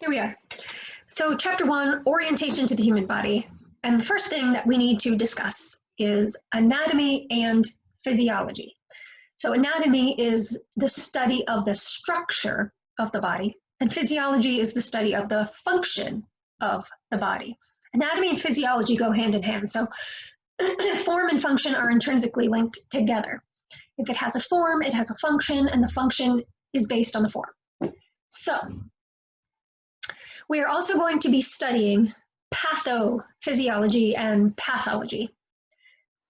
Here we are. So chapter 1, orientation to the human body. And the first thing that we need to discuss is anatomy and physiology. So anatomy is the study of the structure of the body, and physiology is the study of the function of the body. Anatomy and physiology go hand in hand. So form and function are intrinsically linked together. If it has a form, it has a function, and the function is based on the form. So we are also going to be studying pathophysiology and pathology.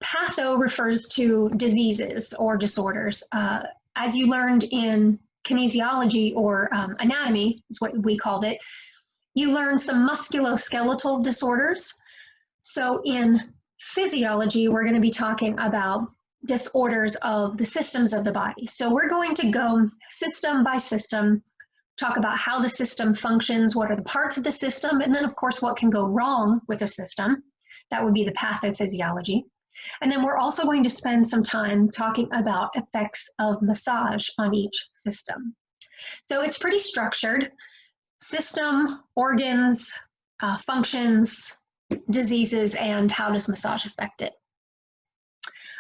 Patho refers to diseases or disorders. As you learned in kinesiology or anatomy, is what we called it, you learn some musculoskeletal disorders. So in physiology, we're going to be talking about disorders of the systems of the body. So we're going to go system by system, talk about how the system functions, what are the parts of the system, and then of course what can go wrong with a system. That would be the pathophysiology. And then we're also going to spend some time talking about effects of massage on each system. So it's pretty structured: system, organs, functions, diseases, and how does massage affect it.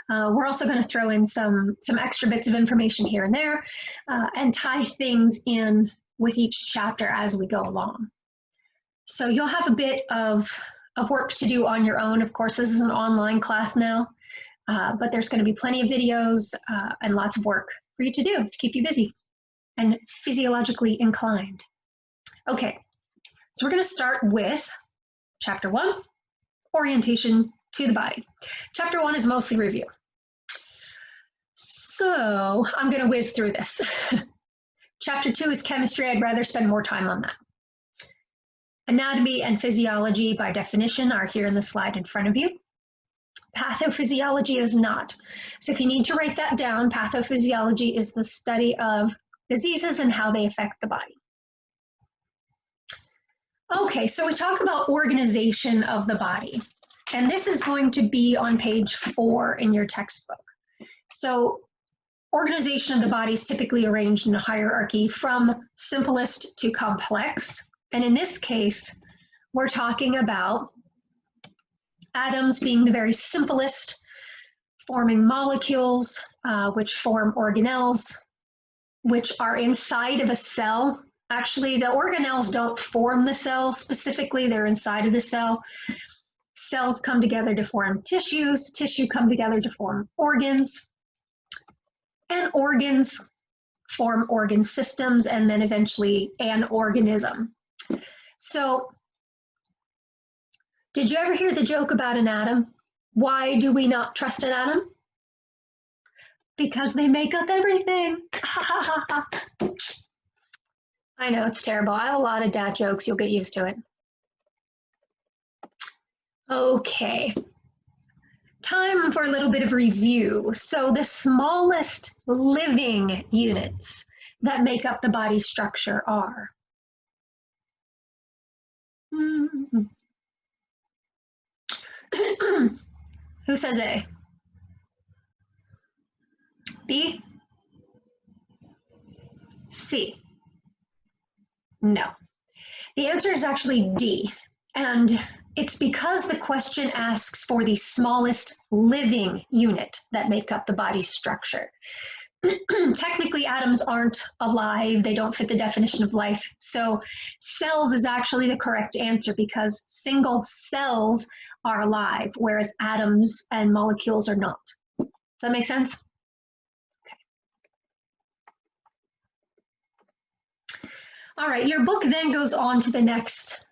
We're also going to throw in some extra bits of information here and there and tie things in with each chapter as we go along. So you'll have a bit of work to do on your own. Of course, this is an online class now, but there's going to be plenty of videos and lots of work for you to do to keep you busy and physiologically inclined. Okay, so we're going to start with chapter 1, orientation to the body. Chapter 1 is mostly review. So I'm going to whiz through this. Chapter 2 is chemistry. I'd rather spend more time on that. Anatomy and physiology, by definition, are here in the slide in front of you. Pathophysiology is not. So if you need to write that down, pathophysiology is the study of diseases and how they affect the body. Okay, so we talk about organization of the body, and this is going to be on page 4 in your textbook. So organization of the body is typically arranged in a hierarchy from simplest to complex. And in this case, we're talking about atoms being the very simplest, forming molecules, which form organelles, which are inside of a cell. Actually, the organelles don't form the cell specifically, they're inside of the cell. Cells come together to form tissues, tissue come together to form organs, and organs form organ systems, and then eventually an organism. So, did you ever hear the joke about an atom? Why do we not trust an atom? Because they make up everything. I know, it's terrible. I have a lot of dad jokes. You'll get used to it. Okay. Time for a little bit of review. So the smallest living units that make up the body structure are who says A? B? C? No. The answer is actually D, and it's because the question asks for the smallest living unit that make up the body's structure. Technically, atoms aren't alive. They don't fit the definition of life. So cells is actually the correct answer because single cells are alive, whereas atoms and molecules are not. Does that make sense? Okay. All right, your book then goes on to the next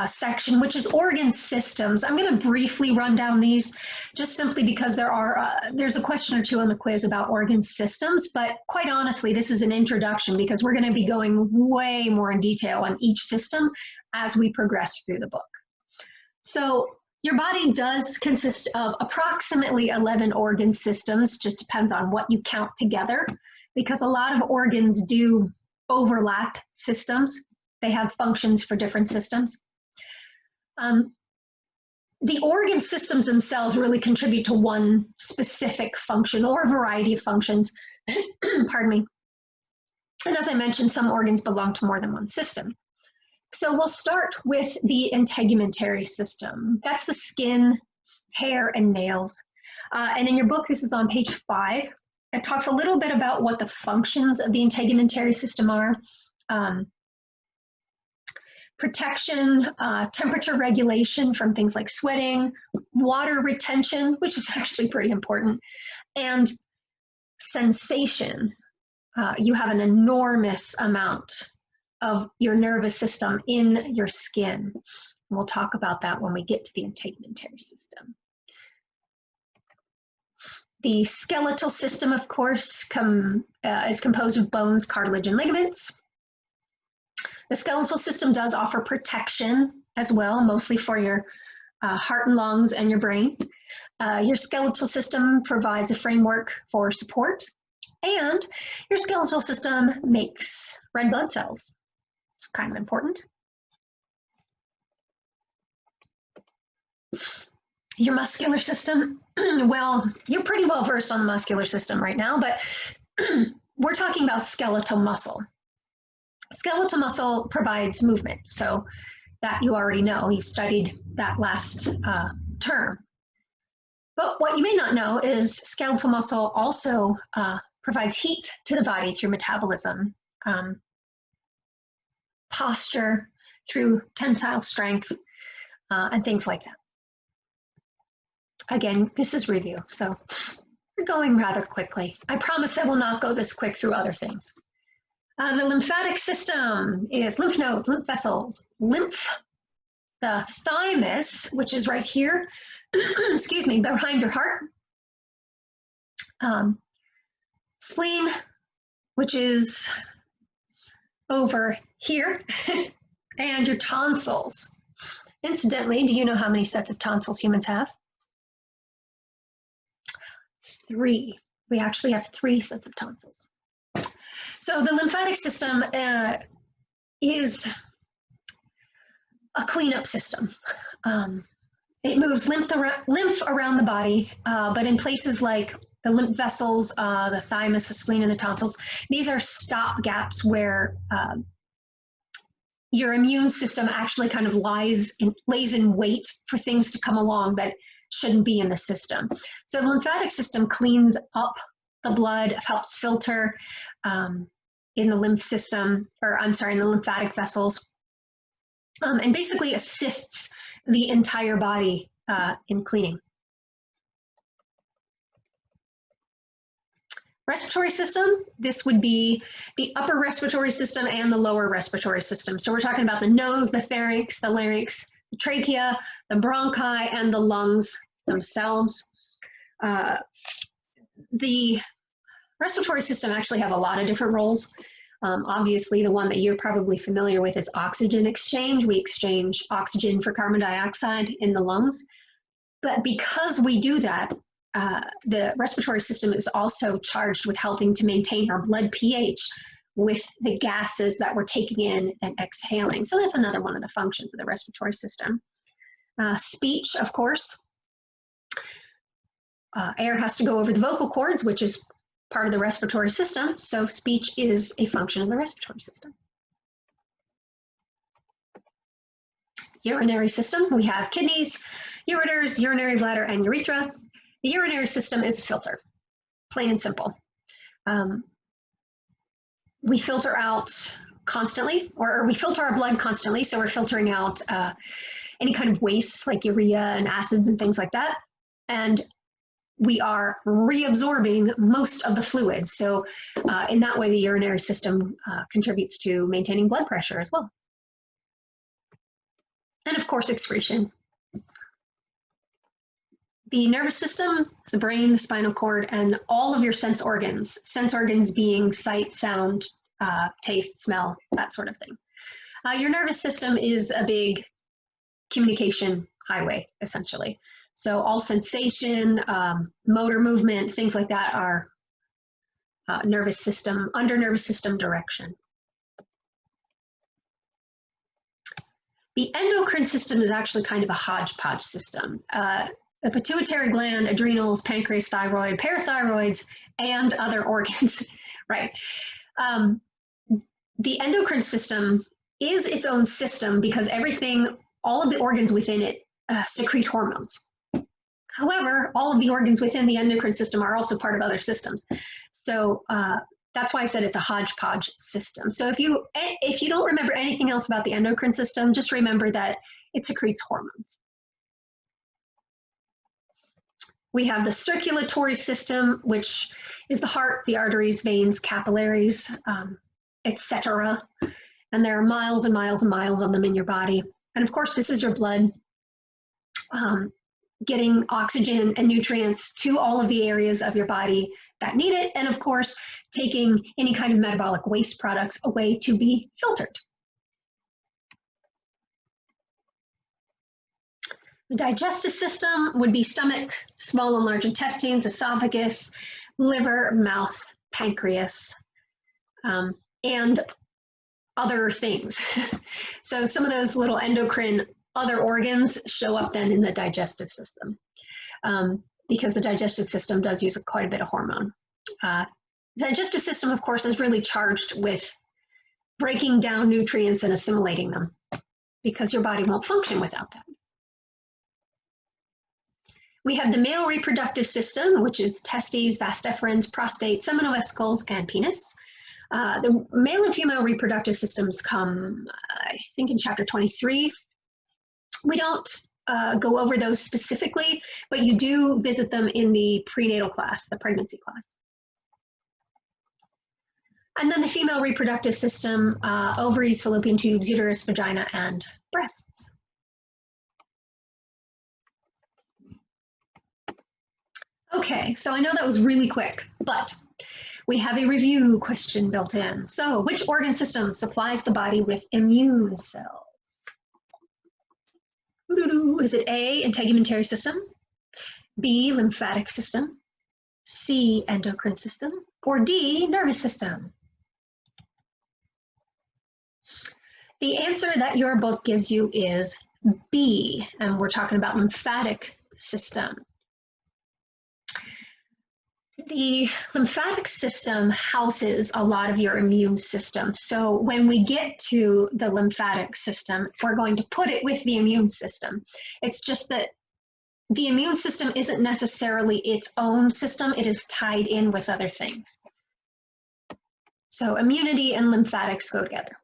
section, which is organ systems. I'm going to briefly run down these just simply because there's a question or two on the quiz about organ systems, but quite honestly, this is an introduction because we're going to be going way more in detail on each system as we progress through the book. So your body does consist of approximately 11 organ systems, just depends on what you count together, because a lot of organs do overlap systems. They have functions for different systems. The organ systems themselves really contribute to one specific function or a variety of functions. Pardon me. And as I mentioned, some organs belong to more than one system. So we'll start with the integumentary system. That's the skin, hair, and nails. And in your book, this is on page 5. It talks a little bit about what the functions of the integumentary system are. Protection, temperature regulation from things like sweating, water retention, which is actually pretty important, and sensation. You have an enormous amount of your nervous system in your skin. We'll talk about that when we get to the integumentary system. The skeletal system, of course, is composed of bones, cartilage, and ligaments. The skeletal system does offer protection as well, mostly for your heart and lungs and your brain. Your skeletal system provides a framework for support, and your skeletal system makes red blood cells. It's kind of important. Your muscular system, well, you're pretty well versed on the muscular system right now, but we're talking about skeletal muscle. Skeletal muscle provides movement, so that you already know. You studied that last term. But what you may not know is skeletal muscle also provides heat to the body through metabolism, posture through tensile strength, and things like that. Again, this is review, so we're going rather quickly. I promise I will not go this quick through other things. The lymphatic system is lymph nodes, lymph vessels, lymph, the thymus, which is right here, excuse me, behind your heart, spleen, which is over here, and your tonsils. Incidentally, do you know how many sets of tonsils humans have? 3. We actually have 3 sets of tonsils. So the lymphatic system is a cleanup system. It moves lymph around the body, but in places like the lymph vessels, the thymus, the spleen, and the tonsils, these are stop gaps where your immune system actually kind of lays in wait for things to come along that shouldn't be in the system. So the lymphatic system cleans up the blood, helps filter in the lymph system, or I'm sorry, in the lymphatic vessels, and basically assists the entire body in cleaning. Respiratory system, this would be the upper respiratory system and the lower respiratory system. So we're talking about the nose, the pharynx, the larynx, the trachea, the bronchi, and the lungs themselves. The respiratory system actually has a lot of different roles. Obviously, the one that you're probably familiar with is oxygen exchange. We exchange oxygen for carbon dioxide in the lungs. But because we do that, the respiratory system is also charged with helping to maintain our blood pH with the gases that we're taking in and exhaling. So that's another one of the functions of the respiratory system. Speech, of course. Air has to go over the vocal cords, which is part of the respiratory system, so speech is a function of the respiratory system. Urinary system, we have kidneys, ureters, urinary bladder, and urethra. The urinary system is a filter, plain and simple. We filter out constantly, or we filter our blood constantly, so we're filtering out any kind of waste like urea and acids and things like that. And we are reabsorbing most of the fluids. So in that way, the urinary system contributes to maintaining blood pressure as well. And of course, excretion. The nervous system is the brain, the spinal cord, and all of your sense organs being sight, sound, taste, smell, that sort of thing. Your nervous system is a big communication highway, essentially. So all sensation, motor movement, things like that are under nervous system direction. The endocrine system is actually kind of a hodgepodge system. The pituitary gland, adrenals, pancreas, thyroid, parathyroids, and other organs, right? The endocrine system is its own system because all of the organs within it secrete hormones. However, all of the organs within the endocrine system are also part of other systems. So that's why I said it's a hodgepodge system. So if you don't remember anything else about the endocrine system, just remember that it secretes hormones. We have the circulatory system, which is the heart, the arteries, veins, capillaries, etc. And there are miles and miles and miles of them in your body. And of course, this is your blood getting oxygen and nutrients to all of the areas of your body that need it. And of course, taking any kind of metabolic waste products away to be filtered. The digestive system would be stomach, small and large intestines, esophagus, liver, mouth, pancreas, and other things. So some of those little endocrine other organs show up then in the digestive system because the digestive system does use quite a bit of hormone. The digestive system, of course, is really charged with breaking down nutrients and assimilating them because your body won't function without that. We have the male reproductive system, which is testes, vas deferens, prostate, seminal vesicles, and penis. The male and female reproductive systems come, I think, in chapter 23. We don't go over those specifically, but you do visit them in the prenatal class, the pregnancy class. And then the female reproductive system, ovaries, fallopian tubes, uterus, vagina, and breasts. Okay, so I know that was really quick, but we have a review question built in. So, which organ system supplies the body with immune cells? Is it A, integumentary system, B, lymphatic system, C, endocrine system, or D, nervous system? The answer that your book gives you is B, and we're talking about lymphatic system. The lymphatic system houses a lot of your immune system. So when we get to the lymphatic system, we're going to put it with the immune system. It's just that the immune system isn't necessarily its own system. It is tied in with other things. So immunity and lymphatics go together.